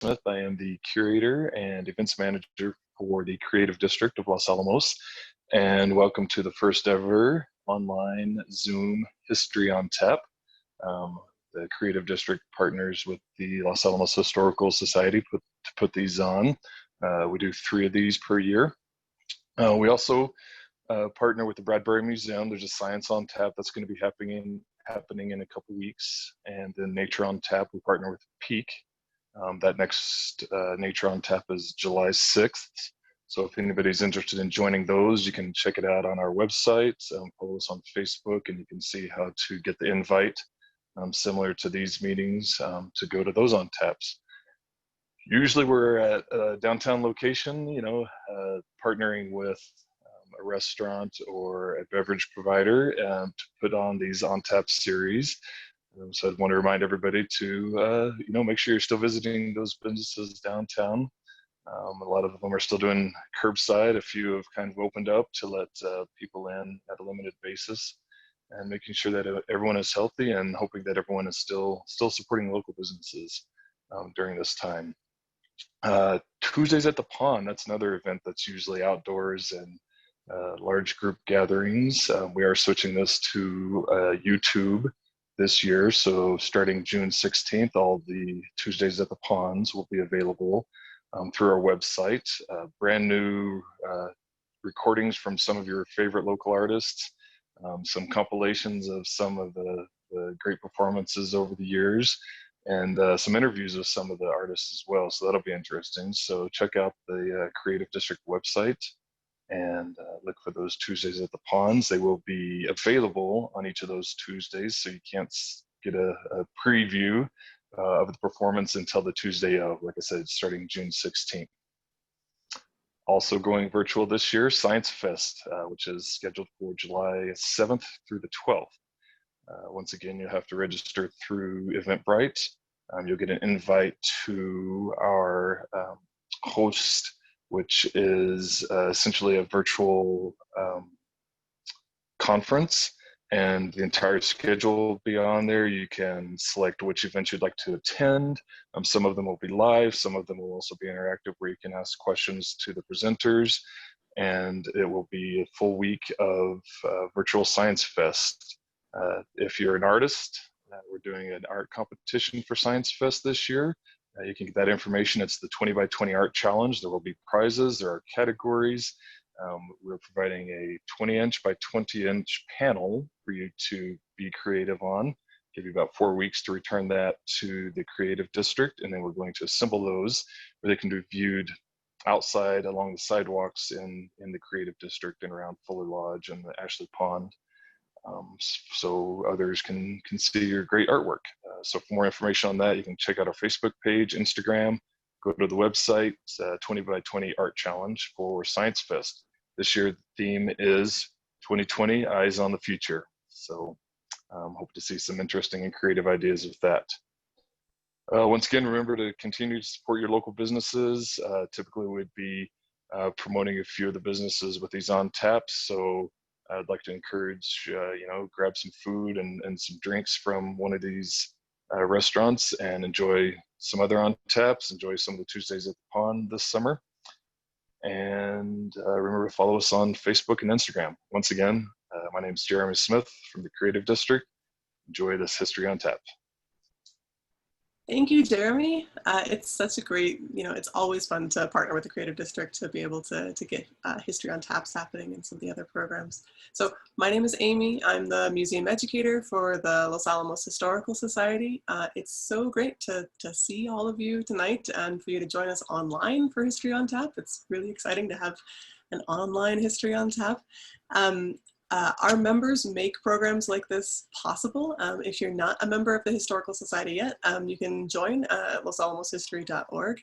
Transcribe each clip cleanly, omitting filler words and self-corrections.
Smith. I am the curator and events manager for the Creative District of Los Alamos. And welcome to the first ever online Zoom History on Tap. The Creative District partners with the Los Alamos Historical Society to put these on. We do 3 of these per year. We also partner with the Bradbury Museum. There's a Science on Tap that's going to be happening in a couple weeks. And then Nature on Tap, we partner with Peak. That next Nature on Tap is July 6th. So if anybody's interested in joining those, you can check it out on our website, follow us on Facebook, and you can see how to get the invite, similar to these meetings, to go to those on taps. Usually we're at a downtown location, partnering with a restaurant or a beverage provider to put on these on tap series. So I'd want to remind everybody to, make sure you're still visiting those businesses downtown. A lot of them are still doing curbside. A few have kind of opened up to let people in at a limited basis, and making sure that everyone is healthy and hoping that everyone is still supporting local businesses during this time. Tuesdays at the Pond, that's another event that's usually outdoors and large group gatherings. We are switching this to YouTube this year. So starting June 16th, all the Tuesdays at the Ponds will be available through our website. Brand new recordings from some of your favorite local artists, some compilations of some of the great performances over the years, and some interviews with some of the artists as well. So that'll be interesting. So check out the Creative District website and look for those Tuesdays at the Ponds. They will be available on each of those Tuesdays, so you can't get a preview of the performance until the Tuesday of, like I said, starting June 16th. Also going virtual this year, Science Fest, which is scheduled for July 7th through the 12th. Once again, you'll have to register through Eventbrite. You'll get an invite to our host, which is essentially a virtual conference, and the entire schedule will be on there. You can select which events you'd like to attend. Some of them will be live, some of them will also be interactive, where you can ask questions to the presenters, and it will be a full week of virtual Science Fest. If you're an artist, we're doing an art competition for Science Fest this year. You can get that information. It's the 20 by 20 art challenge. There will be prizes, there are categories. We're providing a 20-inch by 20-inch panel for you to be creative on. Give you about 4 weeks to return that to the Creative District, and then we're going to assemble those where they can be viewed outside along the sidewalks in the Creative District and around Fuller Lodge and the Ashley Pond. So others can see your great artwork. So for more information on that, you can check out our Facebook page, Instagram, go to the website, 20 by 20 Art Challenge for Science Fest. This year, the theme is 2020 Eyes on the Future. So hope to see some interesting and creative ideas with that. Once again, remember to continue to support your local businesses. Typically, we'd be promoting a few of the businesses with these on taps. So I'd like to encourage, grab some food and some drinks from one of these restaurants and enjoy some other on taps, enjoy some of the Tuesdays at the Pond this summer. And remember to follow us on Facebook and Instagram. Once again, my name is Jeremy Smith from the Creative District. Enjoy this History on Tap. Thank you, Jeremy. It's such a great, it's always fun to partner with the Creative District to be able to get History on Taps happening and some of the other programs. So my name is Amy. I'm the museum educator for the Los Alamos Historical Society. It's so great to see all of you tonight and for you to join us online for History on Tap. It's really exciting to have an online History on Tap. Our members make programs like this possible. If you're not a member of the Historical Society yet, you can join at losalamoshistory.org.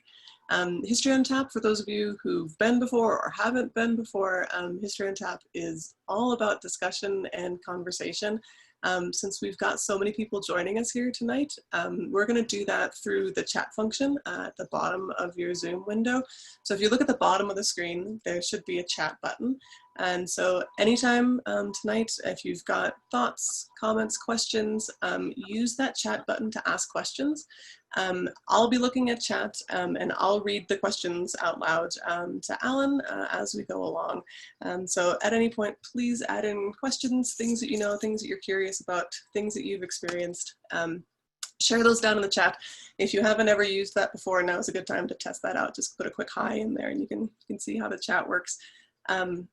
History on Tap, for those of you who've been before or haven't been before, History on Tap is all about discussion and conversation. Since we've got so many people joining us here tonight, we're going to do that through the chat function at the bottom of your Zoom window. So if you look at the bottom of the screen, there should be a chat button. And so anytime tonight, if you've got thoughts, comments, questions, use that chat button to ask questions. I'll be looking at chat and I'll read the questions out loud to Alan as we go along. So at any point, please add in questions, things that you know, things that you're curious about, things that you've experienced. Share those down in the chat. If you haven't ever used that before, now is a good time to test that out. Just put a quick hi in there and you can see how the chat works.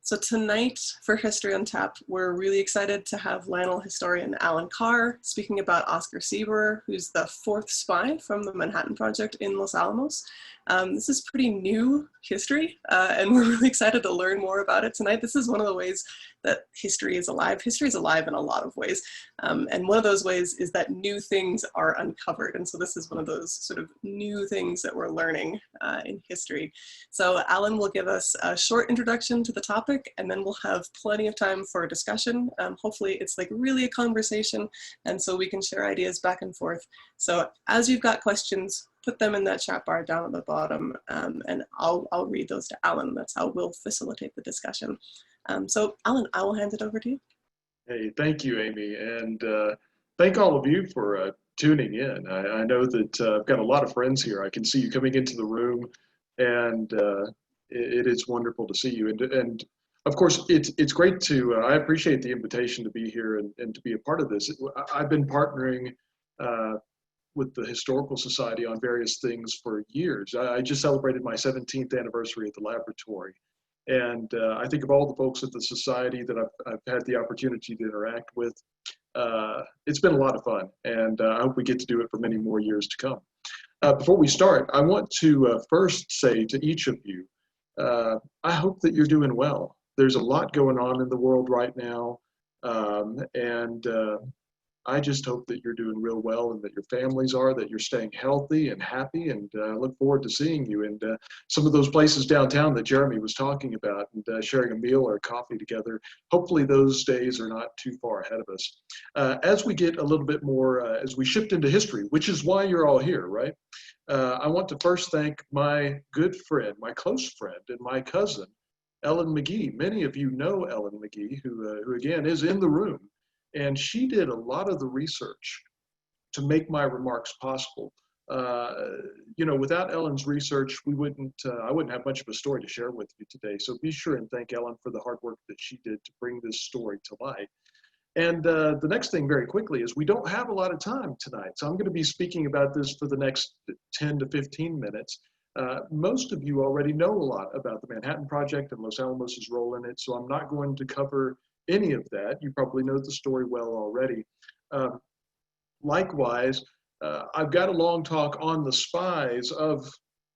So tonight for History on Tap, we're really excited to have LANL historian Alan Carr speaking about Oscar Seborer, who's the fourth spy from the Manhattan Project in Los Alamos. This is pretty new history, and we're really excited to learn more about it tonight. This is one of the ways that history is alive. History is alive in a lot of ways, and one of those ways is that new things are uncovered, and so this is one of those sort of new things that we're learning in history. So Alan will give us a short introduction to the topic, and then we'll have plenty of time for a discussion. Hopefully it's like really a conversation, and so we can share ideas back and forth. So as you've got questions, put them in that chat bar down at the bottom, and I'll read those to Alan. That's how we'll facilitate the discussion. So Alan, I will hand it over to you. Hey, thank you, Amy, and thank all of you for tuning in. I know that I've got a lot of friends here. I can see you coming into the room, and it is wonderful to see you. And of course, it's great to, I appreciate the invitation to be here and to be a part of this. I've been partnering with the Historical Society on various things for years. I just celebrated my 17th anniversary at the laboratory. And I think of all the folks at the Society that I've had the opportunity to interact with. It's been a lot of fun, and I hope we get to do it for many more years to come. Before we start, I want to first say to each of you, I hope that you're doing well. There's a lot going on in the world right now, and I just hope that you're doing real well and that your families are, that you're staying healthy and happy, and look forward to seeing you in some of those places downtown that Jeremy was talking about, and sharing a meal or a coffee together. Hopefully those days are not too far ahead of us. As we get a little bit more, as we shift into history, which is why you're all here, right? I want to first thank my good friend, my close friend, and my cousin, Ellen McGee. Many of you know Ellen McGee, who again is in the room. And she did a lot of the research to make my remarks possible. You know, without Ellen's research, I wouldn't have much of a story to share with you today. So be sure and thank Ellen for the hard work that she did to bring this story to light. And the next thing very quickly is we don't have a lot of time tonight. So I'm going to be speaking about this for the next 10 to 15 minutes. Most of you already know a lot about the Manhattan Project and Los Alamos' role in it. So I'm not going to cover any of that. You probably know the story well already. Likewise, I've got a long talk on the spies of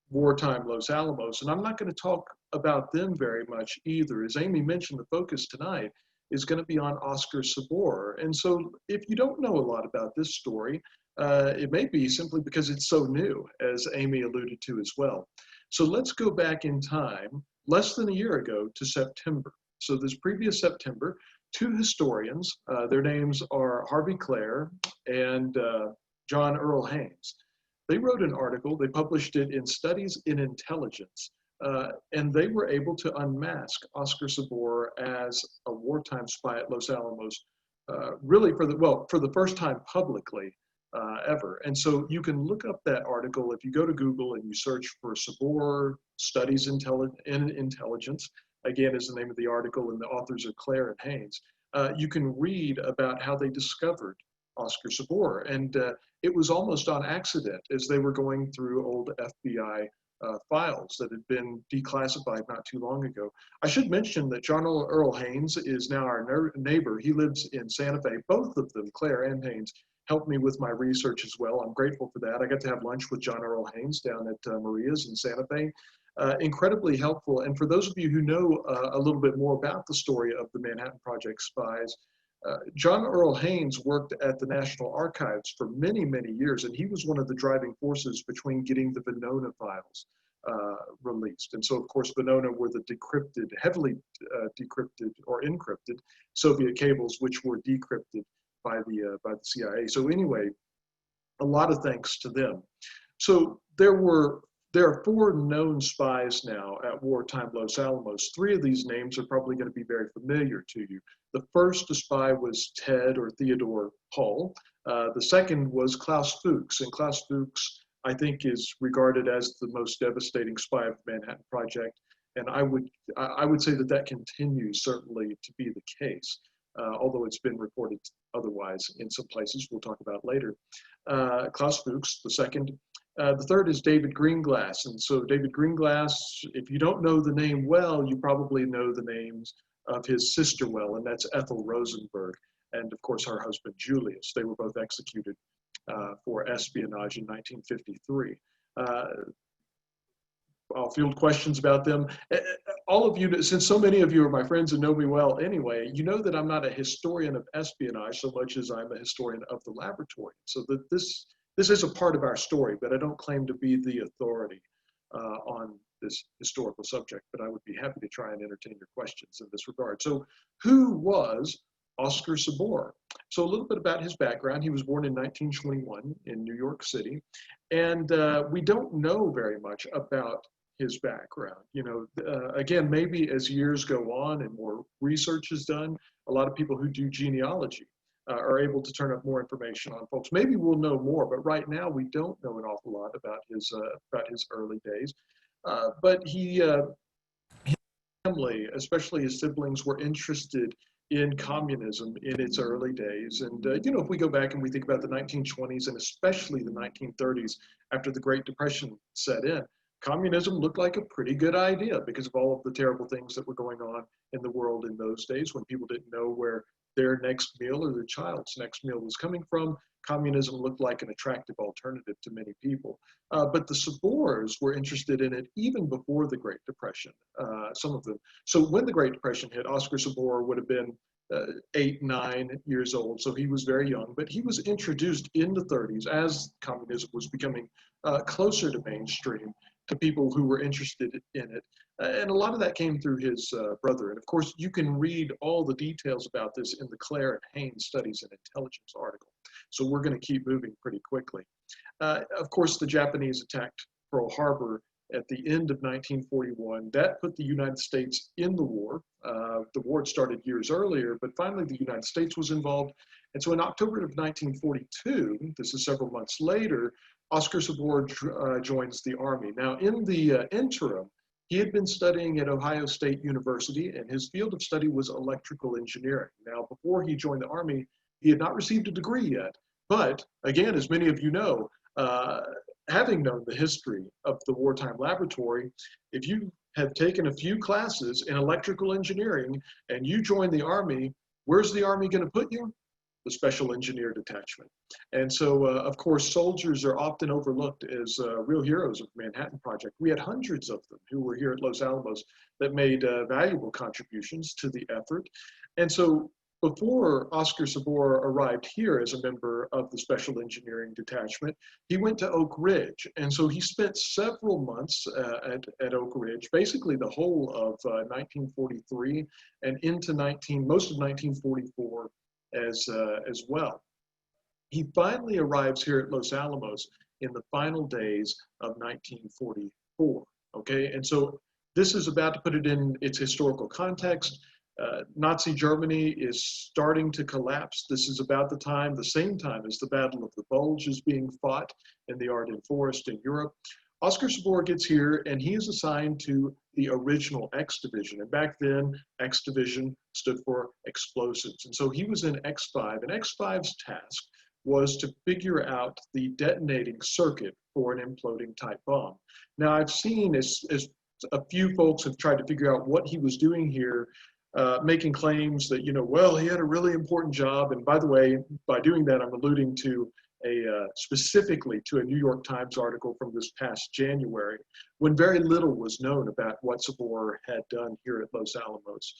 wartime Los Alamos, and I'm not going to talk about them very much either. As Amy mentioned, the focus tonight is going to be on Oscar Seborer. And so if you don't know a lot about this story, it may be simply because it's so new, as Amy alluded to as well. So let's go back in time, less than a year ago, to September. So this previous September, two historians, their names are Harvey Klehr and John Earl Haynes. They wrote an article, they published it in Studies in Intelligence, and they were able to unmask Oscar Seborer as a wartime spy at Los Alamos, really for the first time publicly ever. And so you can look up that article if you go to Google and you search for Seborer Studies in Intelligence. Again, is the name of the article, and the authors are Klehr and Haynes. You can read about how they discovered Oscar Seborer, and it was almost on accident as they were going through old FBI files that had been declassified not too long ago. I should mention that John Earl Haynes is now our neighbor. He lives in Santa Fe. Both of them, Klehr and Haynes, helped me with my research as well. I'm grateful for that. I got to have lunch with John Earl Haynes down at Maria's in Santa Fe. Incredibly helpful. And for those of you who know a little bit more about the story of the Manhattan Project spies, John Earl Haynes worked at the National Archives for many, many years, and he was one of the driving forces between getting the Venona files released. And so, of course, Venona were the decrypted, heavily decrypted or encrypted Soviet cables, which were decrypted by the CIA. So anyway, a lot of thanks to them. So there were there are 4 known spies now at wartime Los Alamos. 3 of these names are probably going to be very familiar to you. The first to spy was Ted or Theodore Hull. The second was Klaus Fuchs, and Klaus Fuchs, I think, is regarded as the most devastating spy of the Manhattan Project. And I would say that that continues certainly to be the case, although it's been reported otherwise in some places we'll talk about later. Klaus Fuchs, the second. The third is David Greenglass. And so David Greenglass, if you don't know the name well, you probably know the names of his sister well, and that's Ethel Rosenberg. And of course, her husband, Julius. They were both executed for espionage in 1953. I'll field questions about them. All of you, since so many of you are my friends and know me well anyway, you know that I'm not a historian of espionage so much as I'm a historian of the laboratory. So that this is a part of our story, but I don't claim to be the authority on this historical subject, but I would be happy to try and entertain your questions in this regard. So who was Oscar Seborer? So a little bit about his background. He was born in 1921 in New York City, and we don't know very much about his background. You know, again, maybe as years go on and more research is done, a lot of people who do genealogy are able to turn up more information on folks. Maybe we'll know more, but right now we don't know an awful lot about his early days. But his family, especially his siblings, were interested in communism in its early days. And, you know, if we go back and we think about the 1920s and especially the 1930s after the Great Depression set in, communism looked like a pretty good idea because of all of the terrible things that were going on in the world in those days when people didn't know where their next meal or their child's next meal was coming from. Communism looked like an attractive alternative to many people. But the Seborers were interested in it even before the Great Depression, some of them. So when the Great Depression hit, Oscar Seborer would have been 8, 9 years old, so he was very young, but he was introduced in the 30s as communism was becoming closer to mainstream to people who were interested in it. And a lot of that came through his brother. And of course, you can read all the details about this in the Klehr and Haynes Studies in Intelligence article. So we're going to keep moving pretty quickly. Of course, the Japanese attacked Pearl Harbor at the end of 1941. That put the United States in the war. The war had started years earlier, but finally the United States was involved. And so in October of 1942, this is several months later, Oscar Seborer joins the Army. Now, in the interim, he had been studying at Ohio State University, and his field of study was electrical engineering. Now, before he joined the Army, he had not received a degree yet. But again, as many of you know, having known the history of the wartime laboratory, if you have taken a few classes in electrical engineering and you join the Army, where's the Army going to put you? The Special Engineer Detachment. And so, of course, soldiers are often overlooked as real heroes of the Manhattan Project. We had hundreds of them who were here at Los Alamos that made valuable contributions to the effort. And so before Oscar Seborer arrived here as a member of the Special Engineering Detachment, he went to Oak Ridge. And so he spent several months at Oak Ridge, basically the whole of 1943 and into most of 1944 as well. He finally arrives here at Los Alamos in the final days of 1944, okay? And so this is about to put it in its historical context. Nazi Germany is starting to collapse. This is about the same time as the Battle of the Bulge is being fought in the Ardennes Forest in Europe. Oscar Seborer gets here and he is assigned to the original X Division. And back then, X Division stood for explosives. And so he was in X5, and X5's task was to figure out the detonating circuit for an imploding type bomb. Now I've seen as a few folks have tried to figure out what he was doing here, making claims that, you know, well, he had a really important job. And by the way, by doing that, I'm alluding to specifically to a New York Times article from this past January, when very little was known about what Sebor had done here at Los Alamos.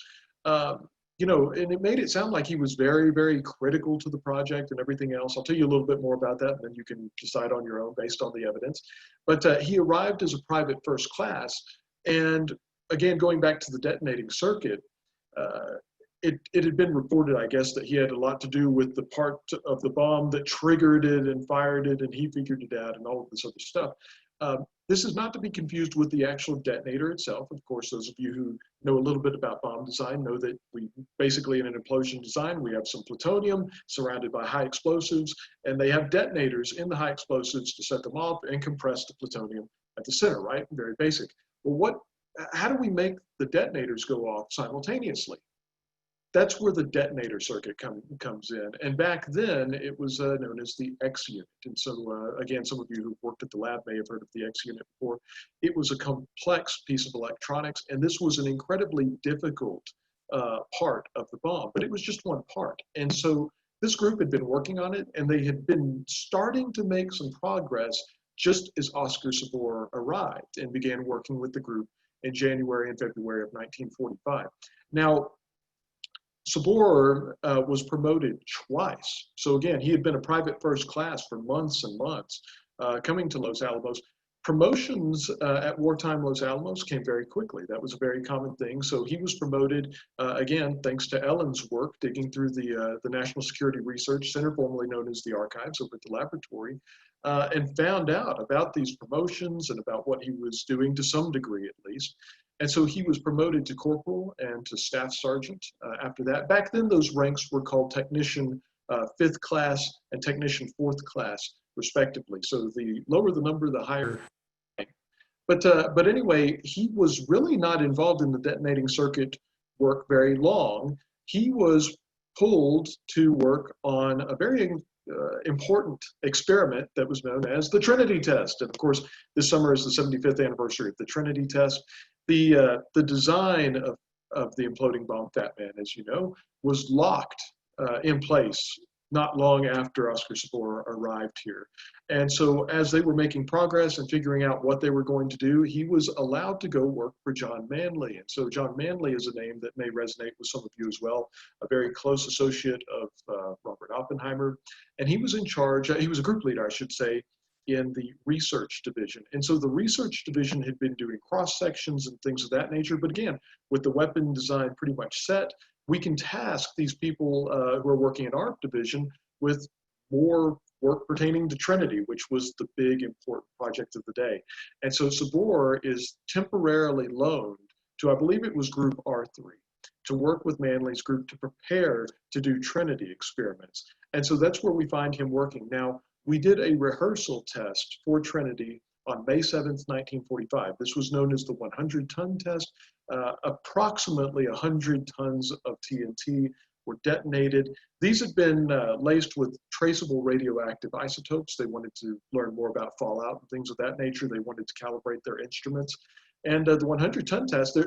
You know, and it made it sound like he was very, very critical to the project and everything else. I'll tell you a little bit more about that, and then you can decide on your own based on the evidence. But he arrived as a private first class, and again, going back to the detonating circuit, it had been reported, I guess, that he had a lot to do with the part of the bomb that triggered it and fired it, and he figured it out and all of this other stuff. This is not to be confused with the actual detonator itself. Of course, those of you who know a little bit about bomb design know that we basically, in an implosion design, we have some plutonium surrounded by high explosives, and they have detonators in the high explosives to set them off and compress the plutonium at the center, right? Very basic. Well, how do we make the detonators go off simultaneously? That's where the detonator circuit comes in. And back then, it was known as the X unit. And so, again, some of you who've worked at the lab may have heard of the X unit before. It was a complex piece of electronics, and this was an incredibly difficult part of the bomb, but it was just one part. And so this group had been working on it, and they had been starting to make some progress just as Oscar Seborer arrived and began working with the group in January and February of 1945. Now, Seborer was promoted twice. So again, he had been a private first class for months and months, coming to Los Alamos. Promotions at wartime Los Alamos came very quickly. That was a very common thing. So he was promoted, again, thanks to Ellen's work, digging through the National Security Research Center, formerly known as the Archives over at the laboratory, and found out about these promotions and about what he was doing to some degree, at least. And so he was promoted to corporal and to staff sergeant after that. Back then, those ranks were called technician 5th class and technician 4th class, respectively. So the lower the number, the higher. But anyway, he was really not involved in the detonating circuit work very long. He was pulled to work on a very important experiment that was known as the Trinity test. And of course, this summer is the 75th anniversary of the Trinity test. The design of the imploding bomb Fat Man, as you know, was locked in place not long after Oscar Seborer arrived here. And so as they were making progress and figuring out what they were going to do, he was allowed to go work for John Manley. And so John Manley is a name that may resonate with some of you as well, a very close associate of Robert Oppenheimer. And he was in charge, he was a group leader, I should say, in the research division. And so the research division had been doing cross sections and things of that nature. But again, with the weapon design pretty much set, we can task these people who are working in our division with more work pertaining to Trinity, which was the big important project of the day. And so Sebor is temporarily loaned to, I believe it was group R3, to work with Manley's group to prepare to do Trinity experiments. And so that's where we find him working. Now, we did a rehearsal test for Trinity on May 7th, 1945. This was known as the 100-ton test. Approximately 100 tons of TNT were detonated. These had been laced with traceable radioactive isotopes. They wanted to learn more about fallout and things of that nature. They wanted to calibrate their instruments. And the 100-ton test,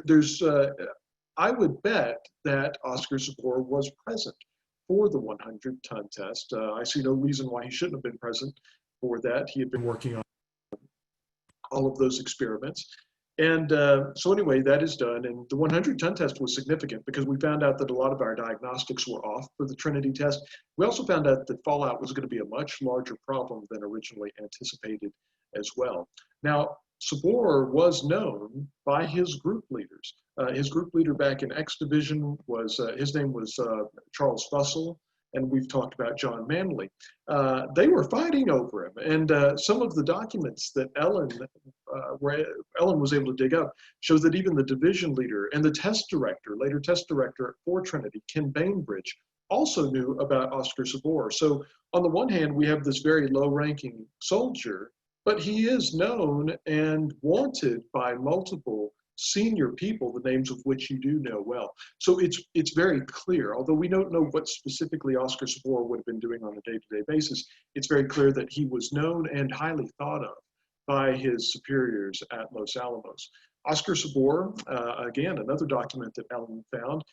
I would bet that Oscar Seborer was present for the 100-ton test. I see no reason why he shouldn't have been present for that. He had been working on all of those experiments. And so anyway, that is done. And the 100-ton test was significant because we found out that a lot of our diagnostics were off for the Trinity test. We also found out that fallout was going to be a much larger problem than originally anticipated as well. Now, Seborer was known by his group leaders. His group leader back in X Division was, his name was Charles Fussell, and we've talked about John Manley. They were fighting over him, and some of the documents that Ellen was able to dig up shows that even the division leader and the test director, later test director for Trinity, Ken Bainbridge, also knew about Oscar Seborer. So on the one hand, we have this very low-ranking soldier, but he is known and wanted by multiple senior people, the names of which you do know well. So it's very clear, although we don't know what specifically Oscar Seborer would have been doing on a day-to-day basis, it's very clear that he was known and highly thought of by his superiors at Los Alamos. Oscar Seborer, again, another document that Alan found,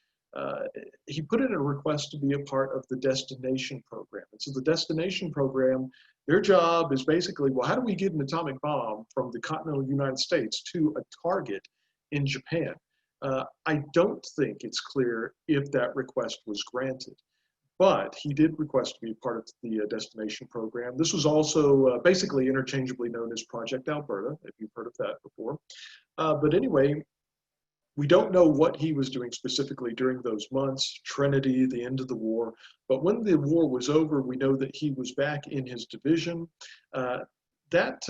he put in a request to be a part of the destination program. And so the destination program, their job is basically, well, how do we get an atomic bomb from the continental United States to a target in Japan? I don't think it's clear if that request was granted, but he did request to be part of the destination program. This was also basically interchangeably known as Project Alberta, if you've heard of that before. But anyway, we don't know what he was doing specifically during those months, Trinity, the end of the war. But when the war was over, we know that he was back in his division. that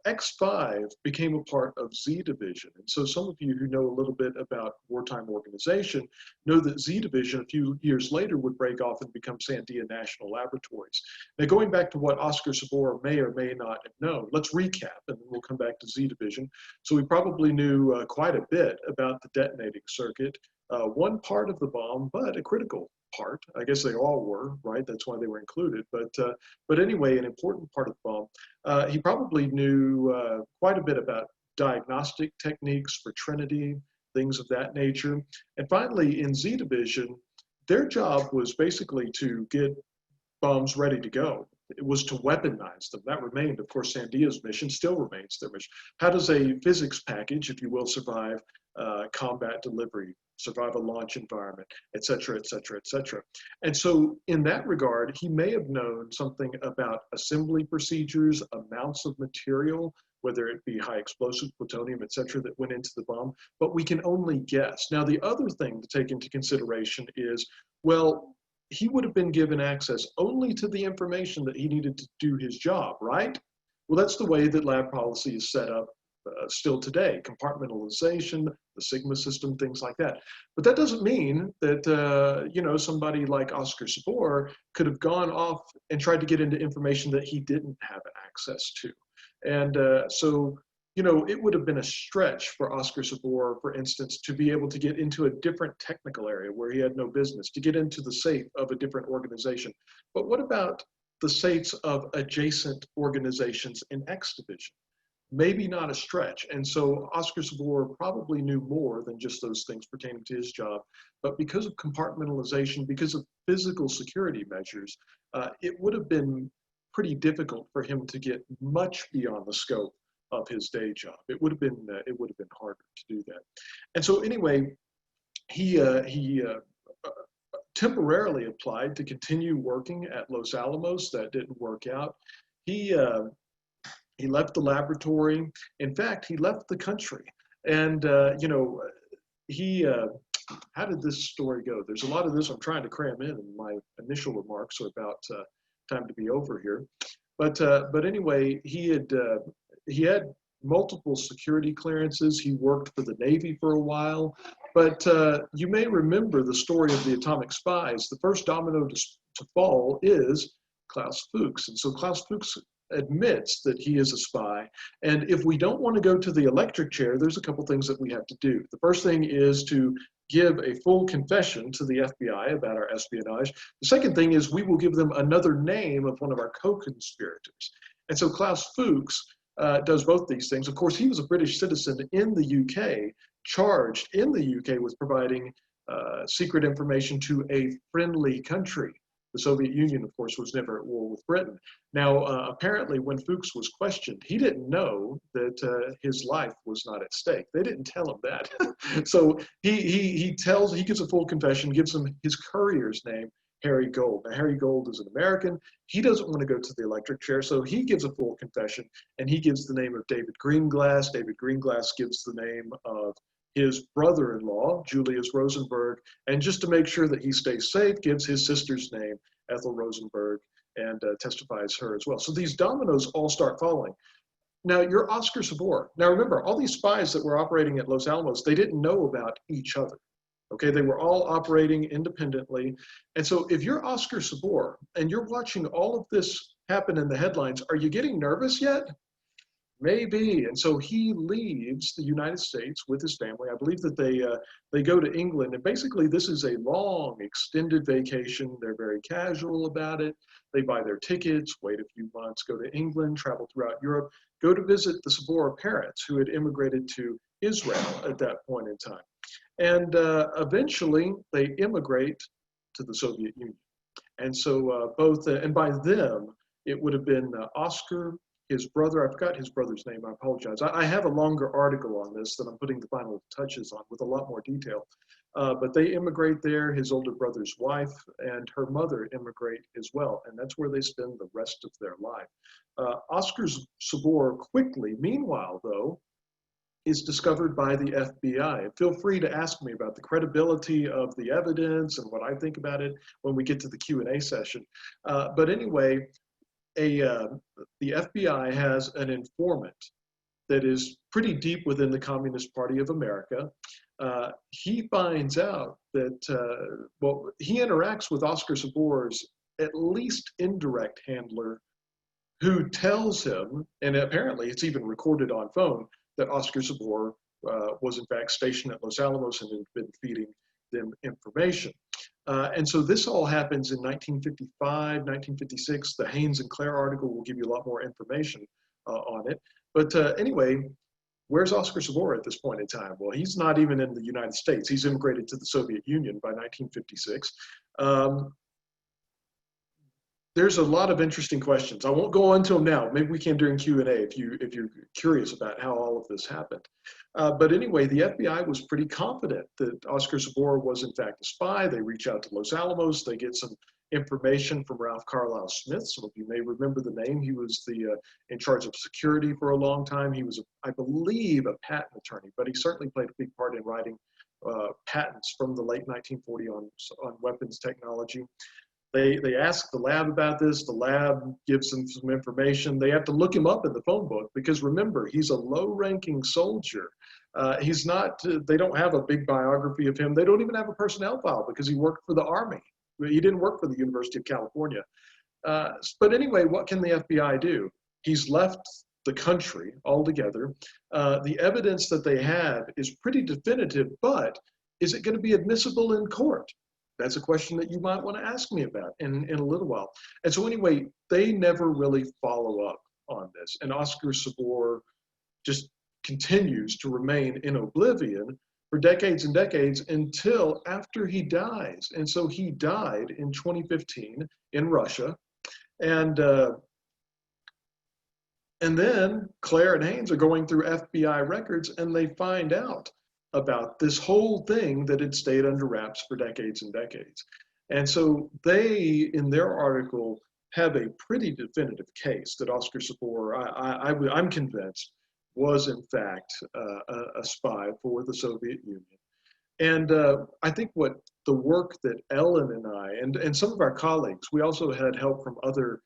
X5 became a part of Z Division. And so some of you who know a little bit about wartime organization know that Z Division a few years later would break off and become Sandia National Laboratories. Now going back to what Oscar Seborer may or may not have known, let's recap and then we'll come back to Z Division. So we probably knew quite a bit about the detonating circuit, one part of the bomb, but a critical part. I guess they all were, right? That's why they were included. But anyway, an important part of the bomb. He probably knew quite a bit about diagnostic techniques for Trinity, things of that nature. And finally, in Z Division, their job was basically to get bombs ready to go. It was to weaponize them. That remained, of course, Sandia's mission, still remains their mission. How does a physics package, if you will, survive combat delivery, survive a launch environment, et cetera, et cetera, et cetera. And so in that regard, he may have known something about assembly procedures, amounts of material, whether it be high explosive, plutonium, et cetera, that went into the bomb, but we can only guess. Now, the other thing to take into consideration is, well, he would have been given access only to the information that he needed to do his job, right? Well, that's the way that lab policy is set up still today, compartmentalization, the Sigma system, things like that. But that doesn't mean that, you know, somebody like Oscar Seborer could have gone off and tried to get into information that he didn't have access to. And so, you know, it would have been a stretch for Oscar Seborer, for instance, to be able to get into a different technical area where he had no business, to get into the safe of a different organization. But what about the safes of adjacent organizations in X Division? Maybe not a stretch. And so Oscar Seborer probably knew more than just those things pertaining to his job. But because of compartmentalization, because of physical security measures, it would have been pretty difficult for him to get much beyond the scope of his day job. It would have been harder to do that. And so anyway, he temporarily applied to continue working at Los Alamos. That didn't work out. He left the laboratory. In fact, he left the country. And, you know, how did this story go? There's a lot of this I'm trying to cram in, and my initial remarks are about time to be over here. But anyway, he had multiple security clearances. He worked for the Navy for a while. But you may remember the story of the atomic spies. The first domino to fall is Klaus Fuchs. And so Klaus Fuchs admits that he is a spy. And if we don't want to go to the electric chair, there's a couple things that we have to do. The first thing is to give a full confession to the FBI about our espionage. The second thing is we will give them another name of one of our co-conspirators. And so Klaus Fuchs does both these things. Of course, he was a British citizen in the UK, charged in the UK with providing secret information to a friendly country. The Soviet Union, of course, was never at war with Britain. Now, apparently, when Fuchs was questioned, he didn't know that his life was not at stake. They didn't tell him that. So he gives a full confession, gives him his courier's name, Harry Gold. Now, Harry Gold is an American. He doesn't want to go to the electric chair, so he gives a full confession, and he gives the name of David Greenglass. David Greenglass gives the name of his brother-in-law, Julius Rosenberg, and just to make sure that he stays safe, gives his sister's name, Ethel Rosenberg, and testifies her as well. So these dominoes all start falling. Now, you're Oscar Seborer. Now, remember, all these spies that were operating at Los Alamos, they didn't know about each other. Okay, they were all operating independently. And so if you're Oscar Seborer and you're watching all of this happen in the headlines, are you getting nervous yet? Maybe. And so he leaves the United States with his family. I believe that they go to England. And basically, this is a long, extended vacation. They're very casual about it. They buy their tickets, wait a few months, go to England, travel throughout Europe, go to visit the Sebor parents who had immigrated to Israel at that point in time. And eventually, they immigrate to the Soviet Union. And so and by them, it would have been Oscar, his brother, I forgot his brother's name, I apologize. I have a longer article on this that I'm putting the final touches on with a lot more detail. But they immigrate there, his older brother's wife and her mother immigrate as well. And that's where they spend the rest of their life. Oscar Seborer quickly, meanwhile though, is discovered by the FBI. Feel free to ask me about the credibility of the evidence and what I think about it when we get to the Q&A session. But anyway, the FBI has an informant that is pretty deep within the Communist Party of America. He finds out that, well, he interacts with Oscar Seborer's at least indirect handler, who tells him, and apparently it's even recorded on phone, that Oscar Seborer was in fact stationed at Los Alamos and had been feeding them information. And so this all happens in 1955, 1956. The Haynes and Klehr article will give you a lot more information on it. But anyway, where's Oscar Seborer at this point in time? Well, he's not even in the United States. He's immigrated to the Soviet Union by 1956. There's a lot of interesting questions. I won't go into them now. Maybe we can during Q&A if you're curious about how all of this happened. But anyway, the FBI was pretty confident that Oscar Seborer was in fact a spy. They reach out to Los Alamos. They get some information from Ralph Carlisle Smith. Some of you may remember the name. He was in charge of security for a long time. He was, I believe, a patent attorney, but he certainly played a big part in writing patents from the late 1940s on weapons technology. They ask the lab about this. The lab gives them some information. They have to look him up in the phone book because remember, he's a low-ranking soldier. He's not, they don't have a big biography of him. They don't even have a personnel file because he worked for the Army. He didn't work for the University of California. But anyway, what can the FBI do? He's left the country altogether. The evidence that they have is pretty definitive, but is it going to be admissible in court? That's a question that you might want to ask me about in a little while. And so anyway, they never really follow up on this. And Oscar Seborer just continues to remain in oblivion for decades and decades until after he dies. And so he died in 2015 in Russia. And then Klehr and Haynes are going through FBI records and they find out about this whole thing that had stayed under wraps for decades and decades. And so they, in their article, have a pretty definitive case that Oscar Seborer, I'm convinced, was in fact a spy for the Soviet Union. And I think what the work that Ellen and I, and some of our colleagues, we also had help from other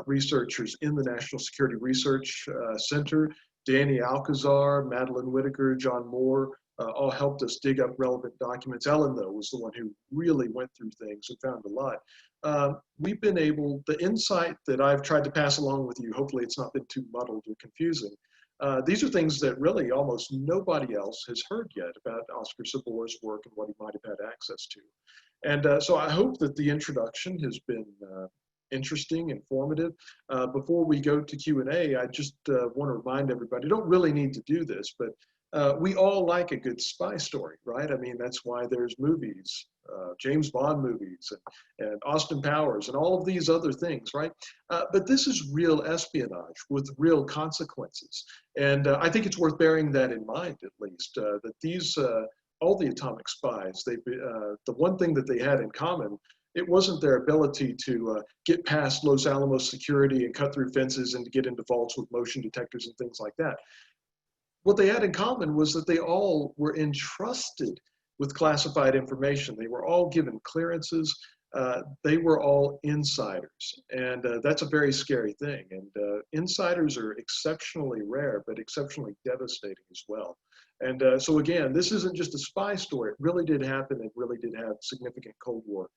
researchers in the National Security Research Center, Danny Alcazar, Madeline Whitaker, John Moore, all helped us dig up relevant documents. Ellen, though, was the one who really went through things and found a lot. We've been able, the insight that I've tried to pass along with you, hopefully it's not been too muddled or confusing. These are things that really almost nobody else has heard yet about Oscar Seborer's work and what he might have had access to. And so I hope that the introduction has been interesting, informative. Before we go to Q&A, I just want to remind everybody, you don't really need to do this, but we all like a good spy story, right? I mean, that's why there's movies, James Bond movies, and Austin Powers, and all of these other things, right? But this is real espionage with real consequences. And I think it's worth bearing that in mind, at least, that these, all the atomic spies, the one thing that they had in common, it wasn't their ability to get past Los Alamos security and cut through fences and to get into vaults with motion detectors and things like that. What they had in common was that they all were entrusted with classified information. They were all given clearances. They were all insiders. And that's a very scary thing. And insiders are exceptionally rare, but exceptionally devastating as well. And so again, this isn't just a spy story. It really did happen. It really did have significant Cold War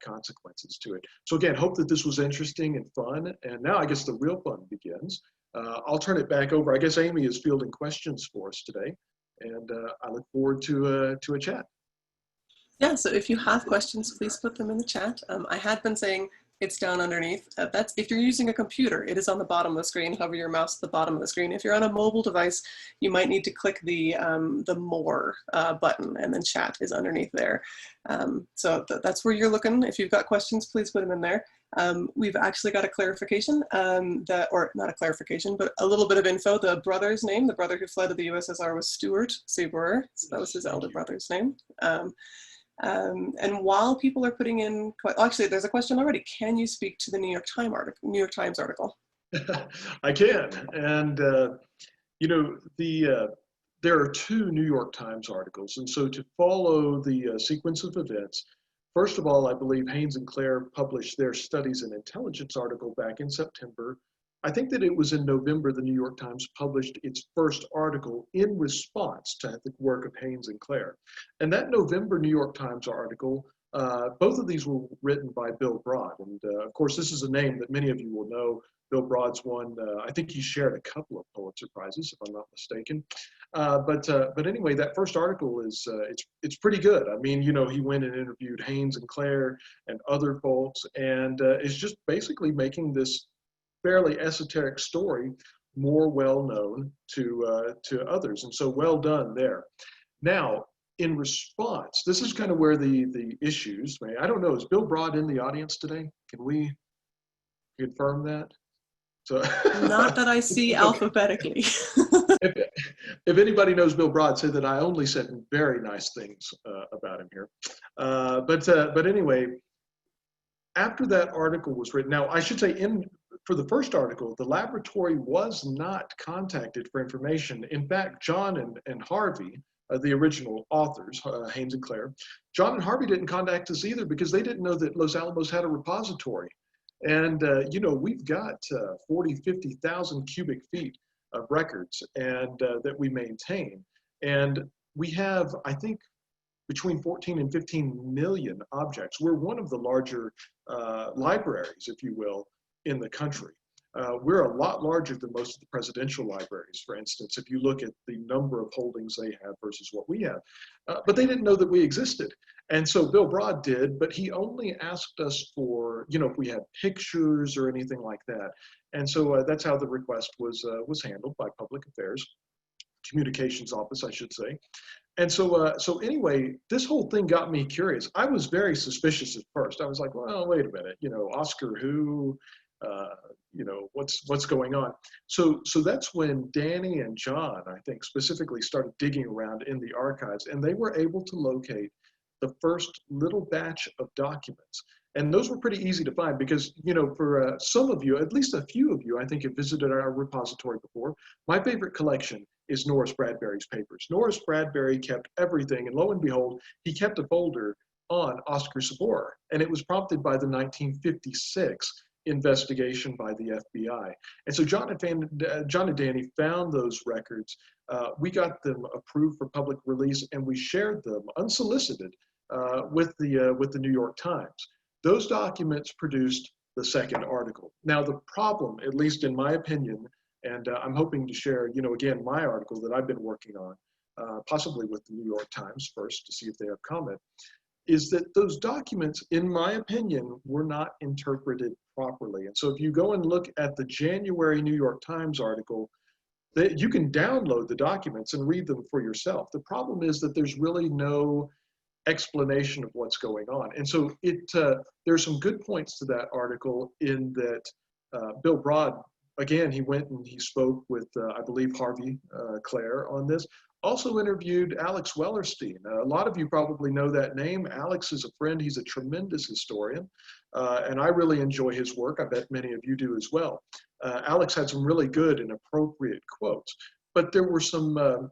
consequences to it. So again, hope that this was interesting and fun. And now I guess the real fun begins. I'll turn it back over. I guess Amy is fielding questions for us today, and I look forward to a chat. Yeah, so if you have questions, please put them in the chat. I had been saying it's down underneath. That's if you're using a computer, it is on the bottom of the screen. Hover your mouse at the bottom of the screen. If you're on a mobile device, you might need to click the More button, and then chat is underneath there. So that's where you're looking. If you've got questions, please put them in there. We've actually got a clarification, or not a clarification, but a little bit of info. The brother's name, the brother who fled to the USSR, was Stuart Seborer. So that was his elder brother's name. And while people are putting in, actually, there's a question already. Can you speak to the New York Times article? I can, and you know, there are two New York Times articles, and so to follow the sequence of events, First of all, I believe Haynes and Klehr published their studies and intelligence article back in September. I think that it was in November the New York Times published its first article in response to the work of Haynes and Klehr. And that November New York Times article, both of these were written by Bill Broad. And of course, this is a name that many of you will know. Bill Broad's won, I think he shared a couple of Pulitzer Prizes, if I'm not mistaken. But anyway, that first article is, it's pretty good. I mean, you know, he went and interviewed Haynes and Klehr and other folks, and is just basically making this fairly esoteric story more well-known to others. And so well done there. Now, in response, this is kind of where the issues, I don't know, is Bill Broad in the audience today? Can we confirm that? So, not that I see alphabetically. if anybody knows Bill Broad, say that I only said very nice things about him here. But anyway, after that article was written, now I should say for the first article, the laboratory was not contacted for information. In fact, John and Harvey, the original authors, Haynes and Klehr, John and Harvey didn't contact us either because they didn't know that Los Alamos had a repository. And, you know, we've got 40, 50,000 cubic feet of records and that we maintain. And we have, I think, between 14 and 15 million objects. We're one of the larger libraries, if you will, in the country. We're a lot larger than most of the presidential libraries, for instance, if you look at the number of holdings they have versus what we have. But they didn't know that we existed. And so Bill Broad did, but he only asked us for, you know, if we had pictures or anything like that. And so that's how the request was handled by Public Affairs, Communications Office, I should say. And so, so anyway, this whole thing got me curious. I was very suspicious at first. I was like, well, wait a minute, you know, Oscar who? You know, what's going on? So that's when Danny and John, I think, specifically started digging around in the archives, and they were able to locate the first little batch of documents. And those were pretty easy to find because, you know, for some of you, at least a few of you, I think have visited our repository before. My favorite collection is Norris Bradbury's papers. Norris Bradbury kept everything, and lo and behold, he kept a folder on Oscar Seborer, and it was prompted by the 1956 investigation by the FBI. And so John and Danny found those records. We got them approved for public release, and we shared them unsolicited with the New York Times. Those documents produced the second article. Now the problem, at least in my opinion, and I'm hoping to share, you know, again, my article that I've been working on, possibly with the New York Times first to see if they have comment, is that those documents, in my opinion, were not interpreted properly. And so if you go and look at the January New York Times article, you can download the documents and read them for yourself. The problem is that there's really no explanation of what's going on. And so there's some good points to that article in that Bill Broad, again, he went and he spoke with, I believe, Harvey Klehr on this. Also interviewed Alex Wellerstein. A lot of you probably know that name. Alex is a friend. He's a tremendous historian, and I really enjoy his work. I bet many of you do as well. Alex had some really good and appropriate quotes, but there were some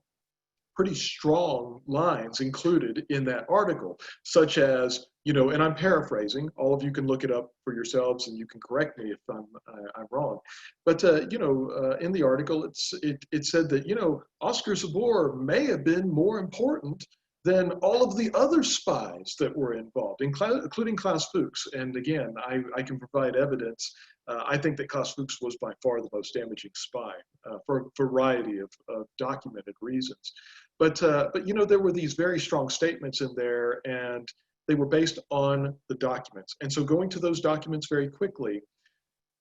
pretty strong lines included in that article, such as, you know, and I'm paraphrasing, all of you can look it up for yourselves and you can correct me if I'm wrong. But, you know, in the article, it said that, you know, Oscar Seborer may have been more important than all of the other spies that were involved, including Klaus Fuchs. And again, I can provide evidence. I think that Klaus Fuchs was by far the most damaging spy for a variety of documented reasons. But you know, there were these very strong statements in there, and they were based on the documents. And so going to those documents very quickly,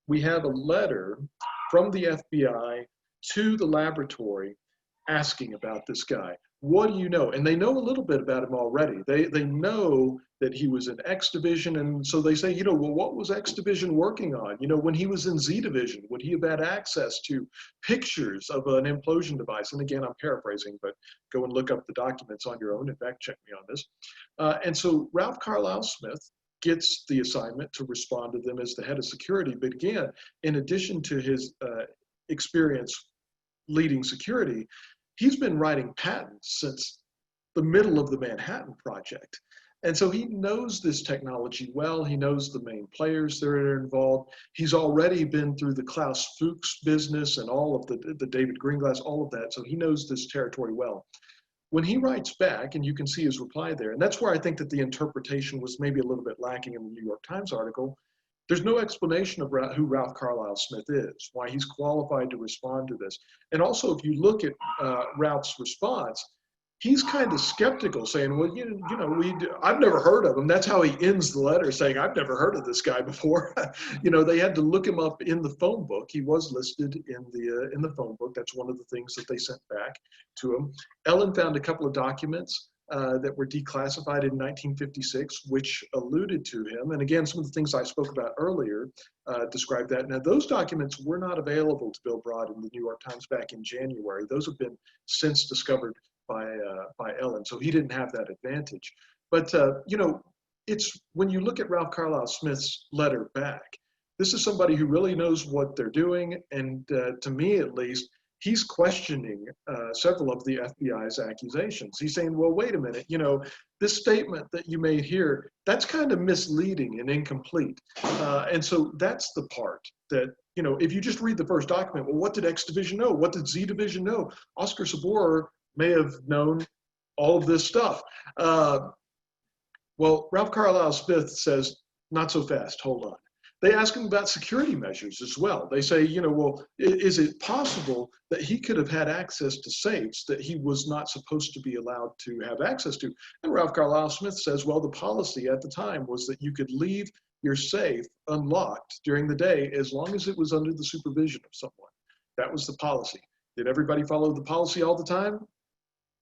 we have a letter from the FBI to the laboratory asking about this guy. What do you know? And they know a little bit about him already. They know that he was in X Division, and so they say, you know, well, what was X Division working on? You know, when he was in Z Division, would he have had access to pictures of an implosion device? And again, I'm paraphrasing, but go and look up the documents on your own. In fact, check me on this. And so Ralph Carlisle Smith gets the assignment to respond to them as the head of security. But again, in addition to his experience leading security, he's been writing patents since the middle of the Manhattan Project. And so he knows this technology well. He knows the main players that are involved. He's already been through the Klaus Fuchs business and all of the David Greenglass, all of that. So he knows this territory well. When he writes back, and you can see his reply there, and that's where I think that the interpretation was maybe a little bit lacking in the New York Times article. There's no explanation of who Ralph Carlisle Smith is, why he's qualified to respond to this. And also, if you look at Ralph's response, he's kind of skeptical, saying, well, I've never heard of him. That's how he ends the letter, saying, I've never heard of this guy before. They had to look him up in the phone book. He was listed in the phone book. That's one of the things that they sent back to him. Ellen found a couple of documents that were declassified in 1956, which alluded to him. And again, some of the things I spoke about earlier describe that. Now, those documents were not available to Bill Broad in the New York Times back in January. Those have been since discovered by Ellen, so he didn't have that advantage. But it's when you look at Ralph Carlisle Smith's letter back, this is somebody who really knows what they're doing, and to me at least, he's questioning several of the FBI's accusations. He's saying, well, wait a minute, this statement that you made here, that's kind of misleading and incomplete. And so that's the part that, if you just read the first document, well, what did X Division know? What did Z Division know? Oscar Seborer may have known all of this stuff. Well, Ralph Carlisle Smith says, not so fast, hold on. They ask him about security measures as well. They say, well, is it possible that he could have had access to safes that he was not supposed to be allowed to have access to? And Ralph Carlisle Smith says, well, the policy at the time was that you could leave your safe unlocked during the day as long as it was under the supervision of someone. That was the policy. Did everybody follow the policy all the time?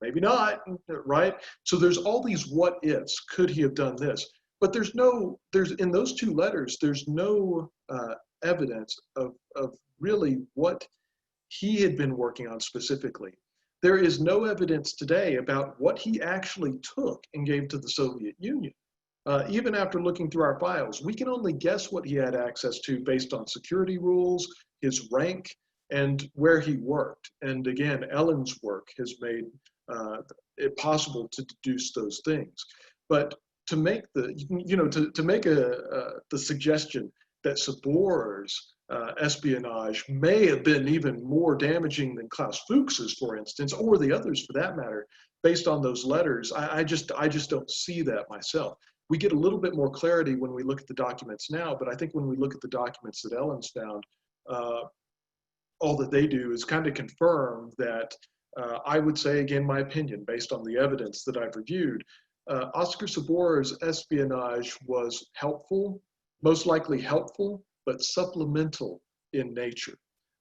Maybe not, right? So there's all these what ifs. Could he have done this? But there's in those two letters, there's no evidence of really what he had been working on specifically. There is no evidence today about what he actually took and gave to the Soviet Union. Even after looking through our files, we can only guess what he had access to based on security rules, his rank, and where he worked. And again, Ellen's work has made it possible to deduce those things. But to make the suggestion that Sebor's espionage may have been even more damaging than Klaus Fuchs's, for instance, or the others for that matter, based on those letters, I just don't see that myself. We get a little bit more clarity when we look at the documents now, but I think when we look at the documents that Ellen's found, all that they do is kind of confirm that I would say, again, my opinion, based on the evidence that I've reviewed, Oscar Seborer's espionage was helpful, most likely helpful, but supplemental in nature.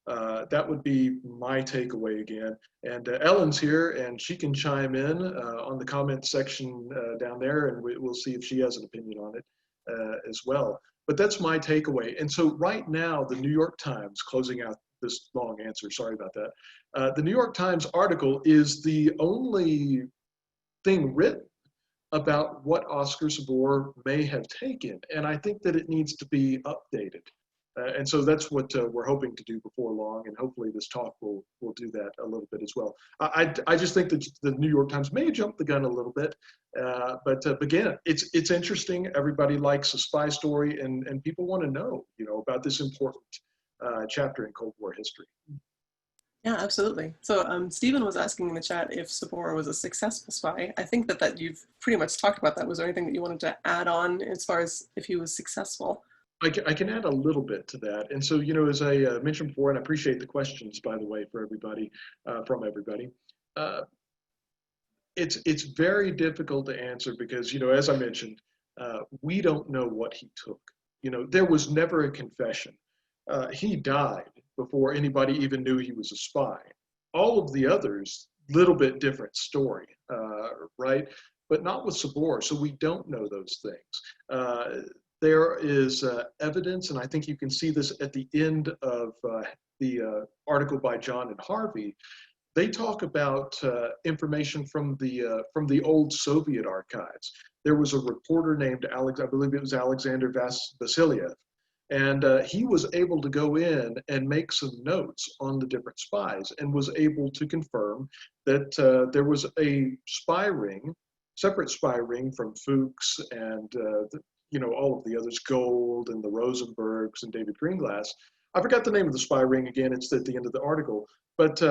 That would be my takeaway again. And Ellen's here, and she can chime in on the comment section down there, and we'll see if she has an opinion on it as well. But that's my takeaway. And so right now, the New York Times, closing out this long answer, sorry about that. The New York Times article is the only thing written about what Oscar Seborer may have taken. And I think that it needs to be updated. And so that's what we're hoping to do before long. And hopefully this talk will do that a little bit as well. I just think that the New York Times may have jumped the gun a little bit. But again, it's interesting. Everybody likes a spy story, and people want to know, about this important chapter in Cold War history. Yeah, absolutely. So Stephen was asking in the chat if Sebor was a successful spy. I think that you've pretty much talked about that. Was there anything that you wanted to add on as far as if he was successful? I can add a little bit to that. And so, as I mentioned before, and I appreciate the questions, by the way, for everybody, from everybody. It's very difficult to answer because, as I mentioned, we don't know what he took. There was never a confession. He died before anybody even knew he was a spy. All of the others, little bit different story, right? But not with Sebor, so we don't know those things. There is evidence, and I think you can see this at the end of the article by John and Harvey. They talk about information from the old Soviet archives. There was a reporter named I believe it was Alexander Vasilyev, and he was able to go in and make some notes on the different spies and was able to confirm that there was a spy ring separate spy ring from Fuchs and all of the others, Gold and the Rosenbergs and David Greenglass. I forgot the name of the spy ring again. It's at the end of the article, but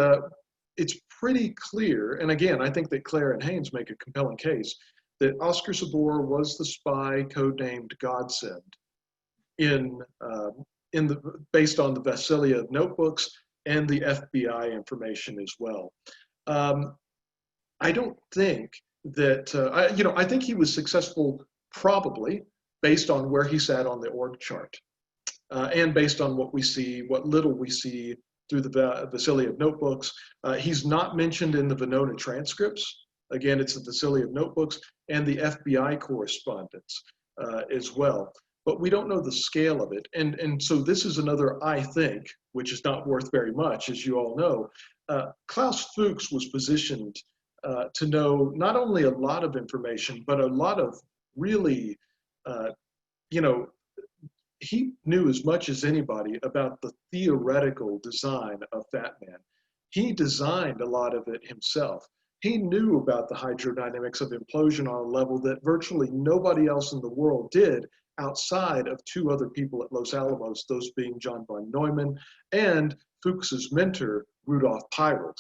it's pretty clear. And again, I think that Klehr and Haynes make a compelling case that Oscar Seborer was the spy codenamed Godsend based on the Vasilia notebooks and the FBI information as well. I don't think that, I think he was successful probably based on where he sat on the org chart and based on what little we see through the Vasilia notebooks. He's not mentioned in the Venona transcripts. Again, it's the Vasilia notebooks and the FBI correspondence as well. But we don't know the scale of it. And so this is another, I think, which is not worth very much, as you all know. Klaus Fuchs was positioned to know not only a lot of information, but a lot of really, he knew as much as anybody about the theoretical design of Fat Man. He designed a lot of it himself. He knew about the hydrodynamics of implosion on a level that virtually nobody else in the world did, outside of two other people at Los Alamos, those being John von Neumann and Fuchs's mentor, Rudolf Peierls.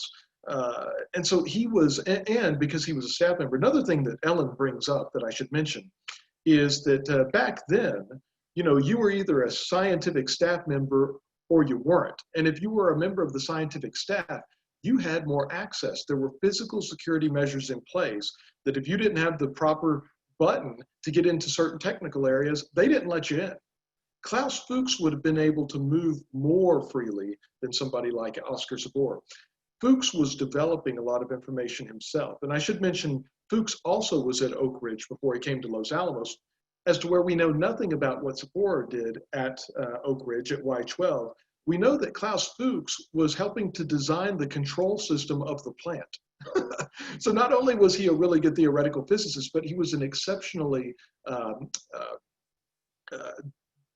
And so he was, and because he was a staff member, another thing that Ellen brings up that I should mention is that back then, you were either a scientific staff member or you weren't. And if you were a member of the scientific staff, you had more access. There were physical security measures in place that if you didn't have the proper button to get into certain technical areas, they didn't let you in. Klaus Fuchs would have been able to move more freely than somebody like Oscar Seborer. Fuchs was developing a lot of information himself. And I should mention, Fuchs also was at Oak Ridge before he came to Los Alamos, as to where we know nothing about what Sebor did at Oak Ridge at Y12. We know that Klaus Fuchs was helping to design the control system of the plant. So not only was he a really good theoretical physicist, but he was an exceptionally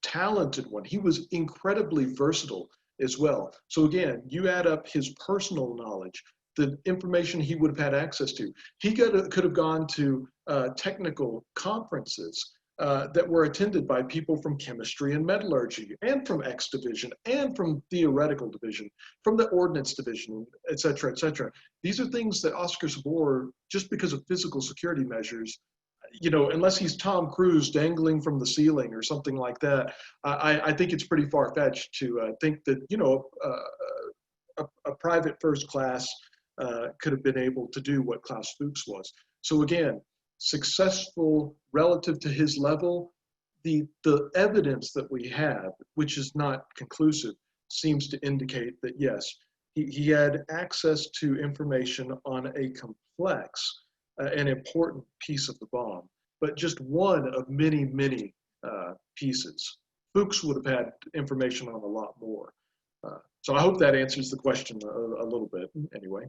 talented one. He was incredibly versatile as well. So again, you add up his personal knowledge, the information he would have had access to. He could have gone to technical conferences that were attended by people from chemistry and metallurgy, and from X division, and from theoretical division, from the ordnance division, et cetera, et cetera. These are things that Oscar Seborer, just because of physical security measures, unless he's Tom Cruise dangling from the ceiling or something like that, I think it's pretty far-fetched to think that, a private first class could have been able to do what Klaus Fuchs was. So again, successful relative to his level, the evidence that we have, which is not conclusive, seems to indicate that yes, he had access to information on a complex and important piece of the bomb, but just one of many, many pieces. Fuchs would have had information on a lot more. So I hope that answers the question a little bit anyway.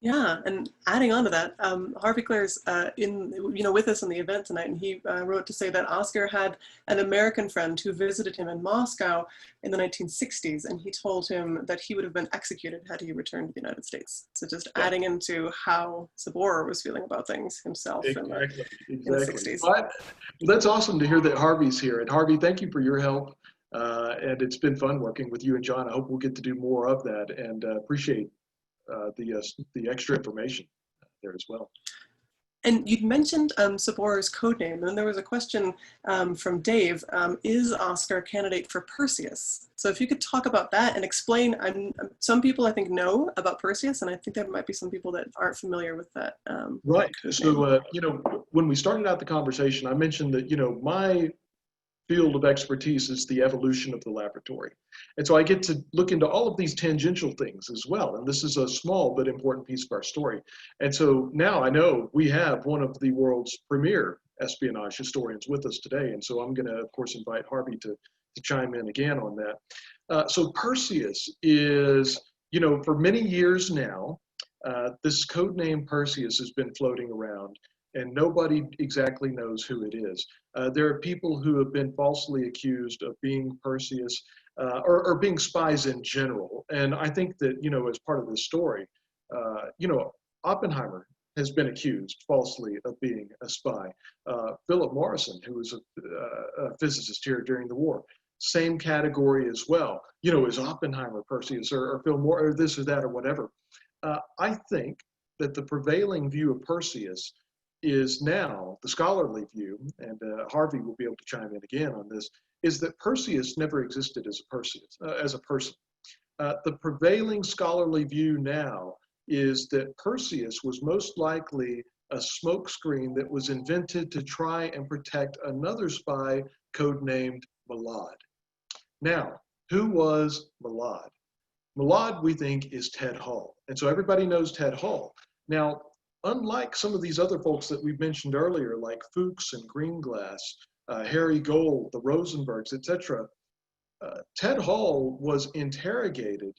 Yeah, and adding on to that, Harvey Klehr's with us in the event tonight, and he wrote to say that Oscar had an American friend who visited him in Moscow in the 1960s, and he told him that he would have been executed had he returned to the United States. So just adding into how Sebor was feeling about things himself in the 60s. Well, that's awesome to hear that Harvey's here. And Harvey, thank you for your help. And it's been fun working with you and John. I hope we'll get to do more of that, and appreciate the extra information there as well. And you'd mentioned Seborer's codename, and there was a question from Dave, is Oscar a candidate for Perseus? So if you could talk about that and explain, some people I think know about Perseus, and I think there might be some people that aren't familiar with that. Right, so when we started out the conversation, I mentioned that, my field of expertise is the evolution of the laboratory. And so I get to look into all of these tangential things as well. And this is a small but important piece of our story. And so now I know we have one of the world's premier espionage historians with us today. And so I'm going to, of course, invite Harvey to chime in again on that. So Perseus is, for many years now, this code name Perseus has been floating around, and nobody exactly knows who it is. There are people who have been falsely accused of being Perseus or being spies in general. And I think that, as part of this story, Oppenheimer has been accused falsely of being a spy. Philip Morrison, who was a physicist here during the war, same category as well. You know, is Oppenheimer Perseus or Phil Moore or this or that or whatever? I think that the prevailing view of Perseus is now, the scholarly view, and Harvey will be able to chime in again on this, is that Perseus never existed as a person. The prevailing scholarly view now is that Perseus was most likely a smokescreen that was invented to try and protect another spy codenamed Malad. Now, who was Malad? Malad, we think, is Ted Hall. And so everybody knows Ted Hall. Now, unlike some of these other folks that we've mentioned earlier, like Fuchs and Greenglass, Harry Gold, the Rosenbergs, etc., Ted Hall was interrogated,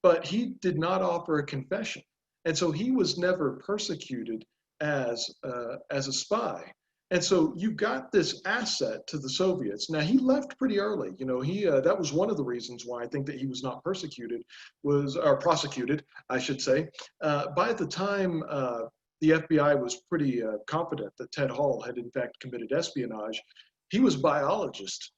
but he did not offer a confession. And so he was never persecuted as a spy. And so you got this asset to the Soviets. Now, he left pretty early. You know, that was one of the reasons why I think that he was not or prosecuted, I should say. By the time the FBI was pretty confident that Ted Hall had in fact committed espionage, he was a biologist.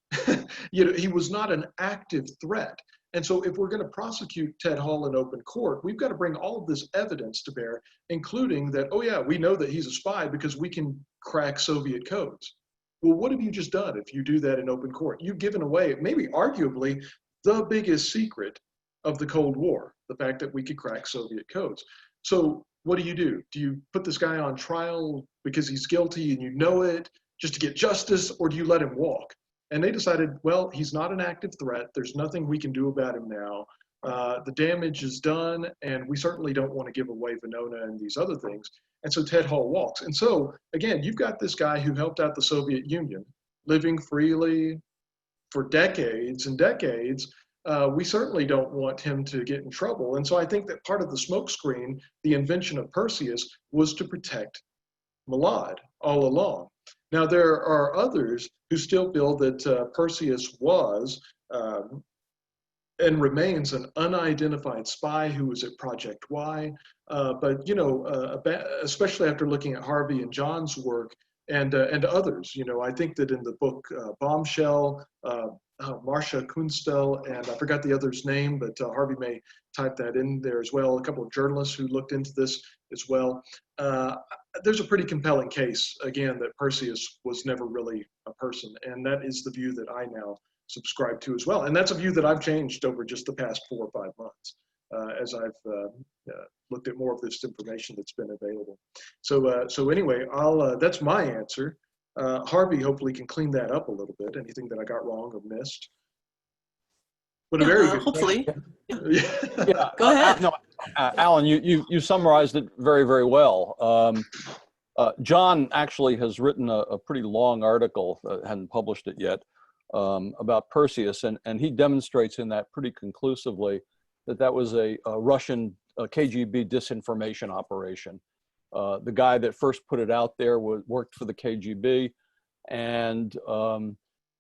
You know, he was not an active threat. And so if we're going to prosecute Ted Hall in open court, we've got to bring all of this evidence to bear, including that, oh yeah, we know that he's a spy because we can crack Soviet codes. Well, what have you just done if you do that in open court? You've given away, maybe arguably, the biggest secret of the Cold War, the fact that we could crack Soviet codes. So what do? Do you put this guy on trial because he's guilty and you know it, just to get justice, or do you let him walk? And they decided, well, he's not an active threat. There's nothing we can do about him now. The damage is done, and we certainly don't want to give away Venona and these other things. And so Ted Hall walks. And so, again, you've got this guy who helped out the Soviet Union, living freely for decades and decades. We certainly don't want him to get in trouble. And so I think that part of the smokescreen, the invention of Perseus, was to protect Malad all along. Now, there are others who still feel that Perseus was and remains an unidentified spy who was at Project Y. But, you know, especially after looking at Harvey and John's work and others, you know, I think that in the book Bombshell, Marcia Kunstel, and I forgot the other's name, but Harvey may type that in there as well. A couple of journalists who looked into this as well. There's a pretty compelling case, again, that Perseus was never really a person. And that is the view that I now subscribe to as well. And that's a view that I've changed over just the past 4 or 5 months as I've looked at more of this information that's been available. So anyway, that's my answer. Harvey hopefully can clean that up a little bit, anything that I got wrong or missed. But a very good hopefully. Yeah. Go ahead. No, Alan, you summarized it very, very well. John actually has written a pretty long article, hadn't published it yet, about Perseus, and he demonstrates in that pretty conclusively that was a Russian KGB disinformation operation. The guy that first put it out there worked for the KGB, and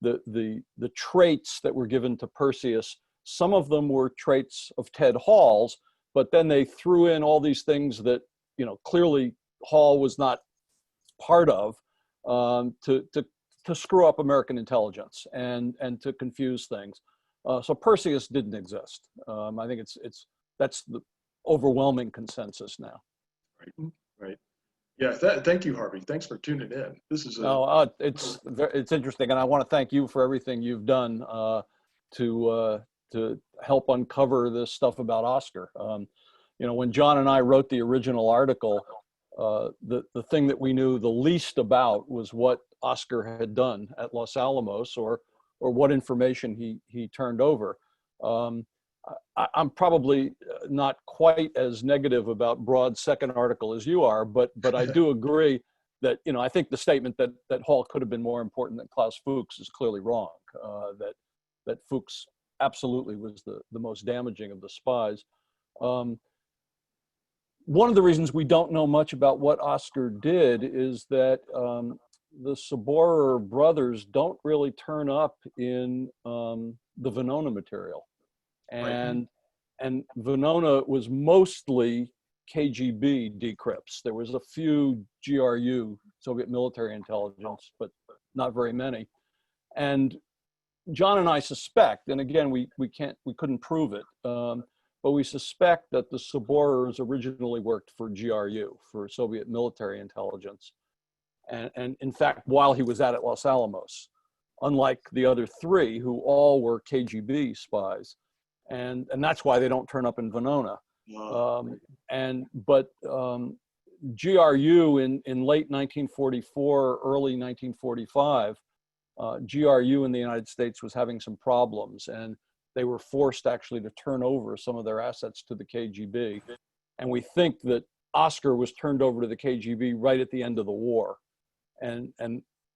the traits that were given to Perseus, some of them were traits of Ted Hall's, but then they threw in all these things that, you know, clearly Hall was not part of, to screw up American intelligence and to confuse things. So Perseus didn't exist. I think that's the overwhelming consensus now. Right. Yeah. Thank you, Harvey. Thanks for tuning in. This is it's interesting, and I want to thank you for everything you've done to help uncover this stuff about Oscar. You know, when John and I wrote the original article, the thing that we knew the least about was what Oscar had done at Los Alamos, or what information he turned over. I'm probably not quite as negative about Broad's second article as you are, but I do agree that, you know, I think the statement that Hall could have been more important than Klaus Fuchs is clearly wrong. That Fuchs absolutely was the most damaging of the spies. One of the reasons we don't know much about what Oscar did is that the Seborer brothers don't really turn up in the Venona material. And Venona was mostly KGB decrypts. There was a few GRU, Soviet military intelligence, but not very many. And John and I suspect, and again, we couldn't prove it, but we suspect that the Seborers originally worked for GRU, for Soviet military intelligence. And in fact, while he was at Los Alamos, unlike the other three who all were KGB spies. And that's why they don't turn up in Venona. But GRU in late 1944, early 1945, GRU in the United States was having some problems, and they were forced actually to turn over some of their assets to the KGB. And we think that Oscar was turned over to the KGB right at the end of the war. And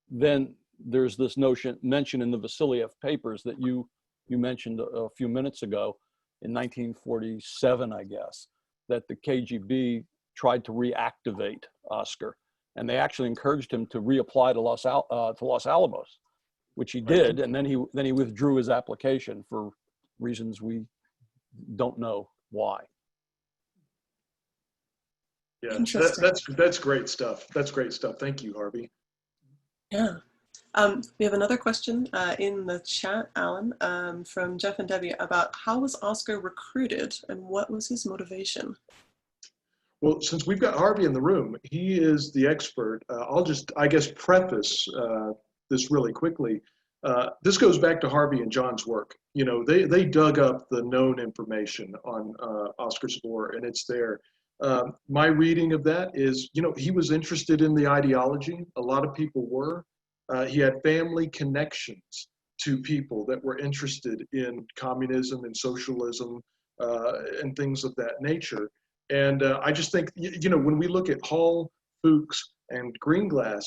then there's this mention in the Vasiliev papers that you mentioned a few minutes ago in 1947, I guess, that the KGB tried to reactivate Oscar. And they actually encouraged him to reapply to Los Alamos, which he did. And then he withdrew his application for reasons we don't know why. Yeah, that's great stuff. That's great stuff. Thank you, Harvey. Yeah. We have another question in the chat, Alan, from Jeff and Debbie about how was Oscar recruited and what was his motivation? Well, since we've got Harvey in the room, he is the expert. I'll just, I guess, preface this really quickly. This goes back to Harvey and John's work. You know, they dug up the known information on Oscar Seborer, and it's there. My reading of that is, you know, he was interested in the ideology. A lot of people were. He had family connections to people that were interested in communism and socialism and things of that nature. And I just think, you know, when we look at Hall, Fuchs, and Greenglass,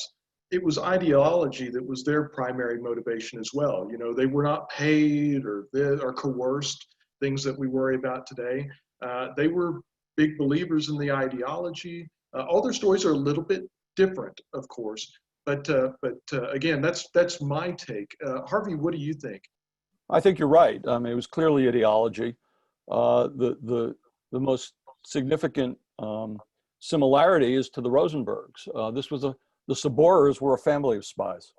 it was ideology that was their primary motivation as well. You know, they were not paid or coerced, things that we worry about today. They were big believers in the ideology. All their stories are a little bit different, of course. But again, that's my take. Harvey, what do you think? I think you're right. I mean, it was clearly ideology. The most significant similarity is to the Rosenbergs. The Seborers were a family of spies.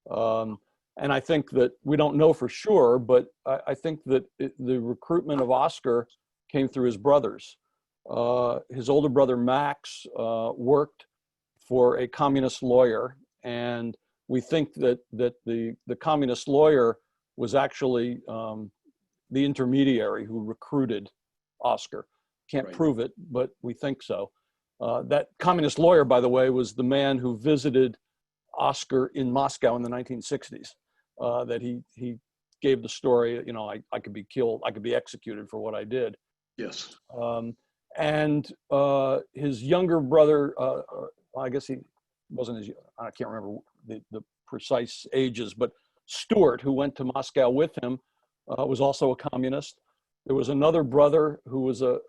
And I think that we don't know for sure, but I think that the recruitment of Oscar came through his brothers. His older brother, Max, worked for a communist lawyer, and we think that the communist lawyer was actually the intermediary who recruited Oscar. Can't prove it, but we think so. That communist lawyer, by the way, was the man who visited Oscar in Moscow in the 1960s. That he gave the story, you know, I could be killed, I could be executed for what I did. Yes. And his younger brother, I guess he wasn't as, I can't remember the precise ages, but Stuart, who went to Moscow with him, was also a communist. There was another brother who was a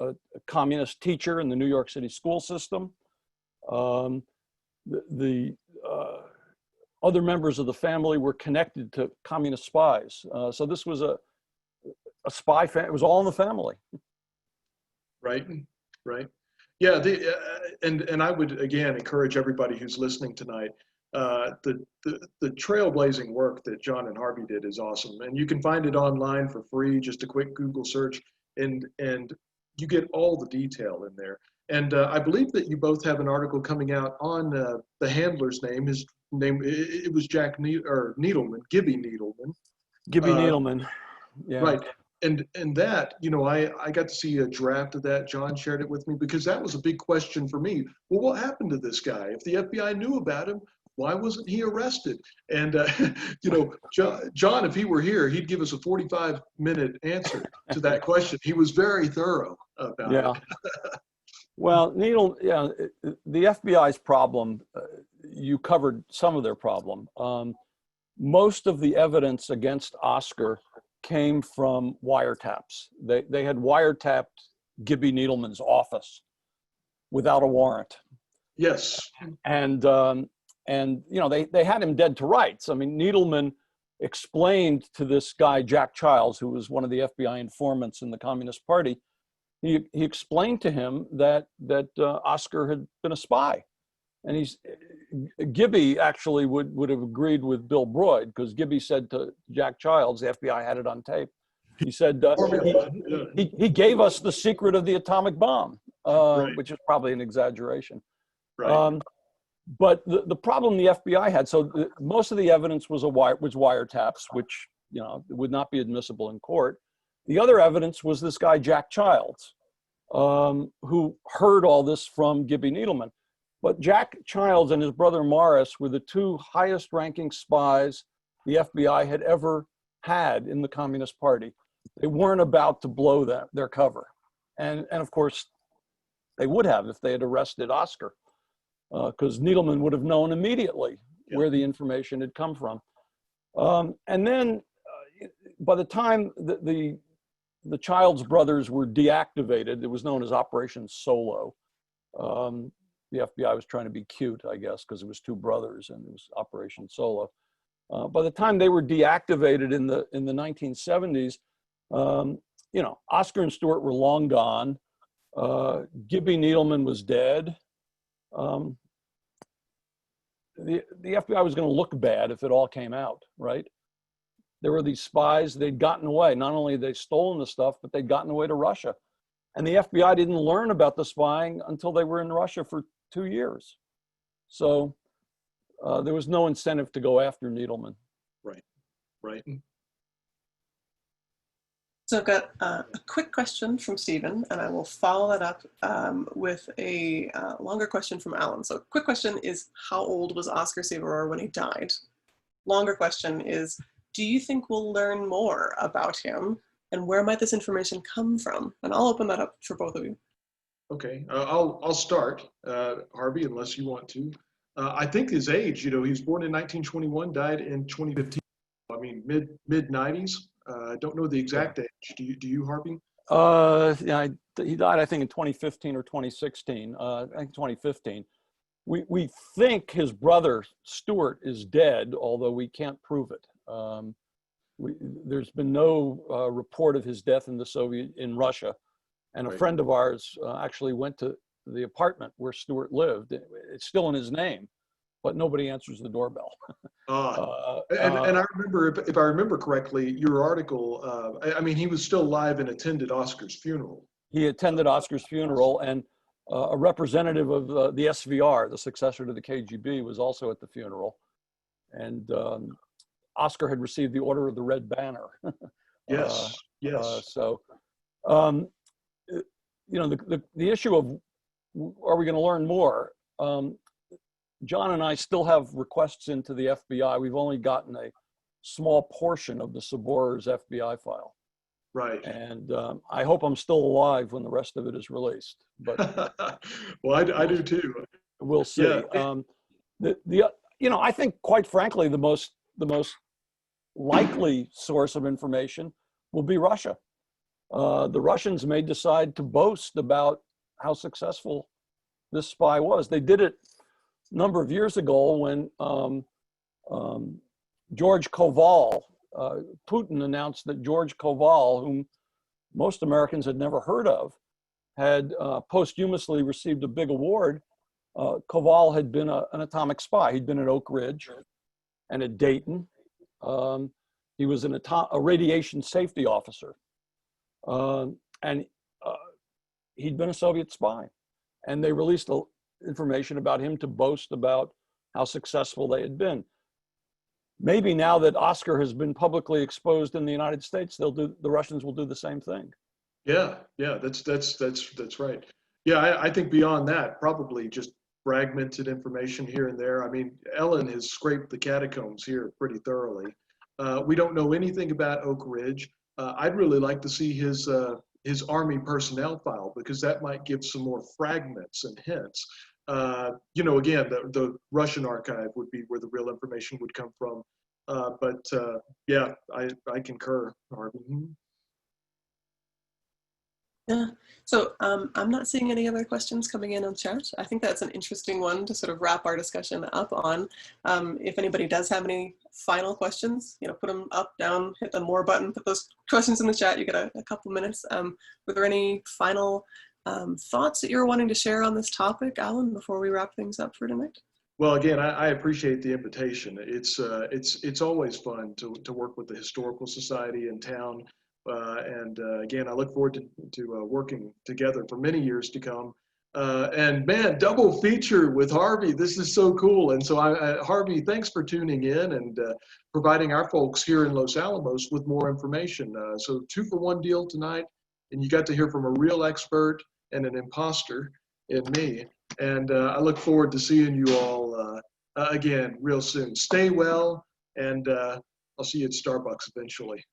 communist teacher in the New York City school system. The other members of the family were connected to communist spies. So this was a spy family. It was all in the family. Right, right. Yeah, and I would, again, encourage everybody who's listening tonight, the trailblazing work that John and Harvey did is awesome. And you can find it online for free, just a quick Google search, and you get all the detail in there. And I believe that you both have an article coming out on the handler's name. His name, it was Needleman, Gibby Needleman. Gibby Needleman, yeah. Right. And that, you know, I got to see a draft of that. John shared it with me because that was a big question for me. Well, what happened to this guy? If the FBI knew about him, why wasn't he arrested? And, you know, John, if he were here, he'd give us a 45-minute answer to that question. He was very thorough about it. Well, the FBI's problem, you covered some of their problem. Most of the evidence against Oscar came from wiretaps. They had wiretapped Gibby Needleman's office without a warrant. Yes. And you know, they had him dead to rights. I mean, Needleman explained to this guy, Jack Childs, who was one of the FBI informants in the Communist Party, he explained to him that Oscar had been a spy, and Gibby actually would have agreed with Bill Broyd, because Gibby said to Jack Childs, the FBI had it on tape. He said he gave us the secret of the atomic bomb, Right. which is probably an exaggeration. Right. But the problem the FBI had, most of the evidence was wiretaps, which would not be admissible in court. The other evidence was this guy Jack Childs, who heard all this from Gibby Needleman. But Jack Childs and his brother Morris were the two highest-ranking spies the FBI had ever had in the Communist Party. They weren't about to blow their cover, and of course, they would have if they had arrested Oscar, because Needleman would have known immediately where the information had come from. And then, by the time the Childs brothers were deactivated, it was known as Operation Solo. The FBI was trying to be cute, I guess, because it was two brothers and it was Operation Solo. By the time they were deactivated in the 1970s, Oscar and Stuart were long gone. Gibby Needleman was dead. The FBI was going to look bad if it all came out, right? There were these spies, they'd gotten away. Not only had they stolen the stuff, but they'd gotten away to Russia. And the FBI didn't learn about the spying until they were in Russia for 2 years. So there was no incentive to go after Needleman. Right. So I've got a quick question from Stephen, and I will follow that up with a longer question from Alan. So quick question is, how old was Oscar Seborer when he died? Longer question is, do you think we'll learn more about him, and where might this information come from? And I'll open that up for both of you. Okay, I'll start, Harvey, unless you want to. I think his age, he was born in 1921, died in 2015. I mean, mid 90s. I don't know the exact age. Do you, Harvey? He died, I think, in 2015 or 2016. I think 2015. We think his brother Stuart is dead, although we can't prove it. There's been no report of his death in Russia, and a friend of ours actually went to the apartment where Stuart lived. It's still in his name, but nobody answers the doorbell. And I remember, if I remember correctly, your article, I mean, he was still alive and attended Oscar's funeral. He attended Oscar's funeral, and a representative of the SVR, the successor to the KGB, was also at the funeral. And Oscar had received the Order of the Red Banner. Yes. So, the issue of, are we going to learn more? John and I still have requests into the FBI. We've only gotten a small portion of the Seborer's FBI file. Right. And I hope I'm still alive when the rest of it is released. But well, I do too. We'll see. Yeah. I think, quite frankly, the most likely source of information will be Russia. The Russians may decide to boast about how successful this spy was. They did it a number of years ago when George Koval, Putin announced that George Koval, whom most Americans had never heard of, had posthumously received a big award. Koval had been an atomic spy. He'd been at Oak Ridge and at Dayton. He was a radiation safety officer. And he'd been a Soviet spy. And they released information about him to boast about how successful they had been. Maybe now that Oscar has been publicly exposed in the United States, the Russians will do the same thing. Yeah, that's right. Yeah, I think beyond that, probably just fragmented information here and there. I mean, Ellen has scraped the catacombs here pretty thoroughly. We don't know anything about Oak Ridge. I'd really like to see his Army personnel file, because that might give some more fragments and hints. Again, the Russian archive would be where the real information would come from. Yeah, I concur, Harvey. Yeah. So I'm not seeing any other questions coming in on chat. I think that's an interesting one to sort of wrap our discussion up on. If anybody does have any final questions, put them up, down, hit the more button, put those questions in the chat. You get a couple minutes. Were there any final thoughts that you're wanting to share on this topic, Alan, before we wrap things up for tonight? Well, again, I appreciate the invitation. It's always fun to work with the Historical Society in town. Again, I look forward to working together for many years to come. And man, double feature with Harvey. This is so cool. And so Harvey, thanks for tuning in and providing our folks here in Los Alamos with more information. So 2-for-1 deal tonight, and you got to hear from a real expert and an imposter in me. And I look forward to seeing you all again real soon. Stay well, and I'll see you at Starbucks eventually.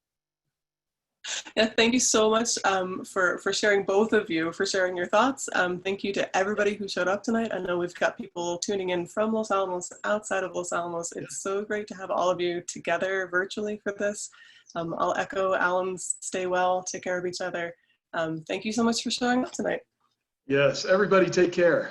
Yeah, thank you so much for sharing, both of you, for sharing your thoughts. Thank you to everybody who showed up tonight. I know we've got people tuning in from Los Alamos, outside of Los Alamos. It's so great to have all of you together virtually for this. I'll echo Alan's stay well, take care of each other. Thank you so much for showing up tonight. Yes, everybody take care.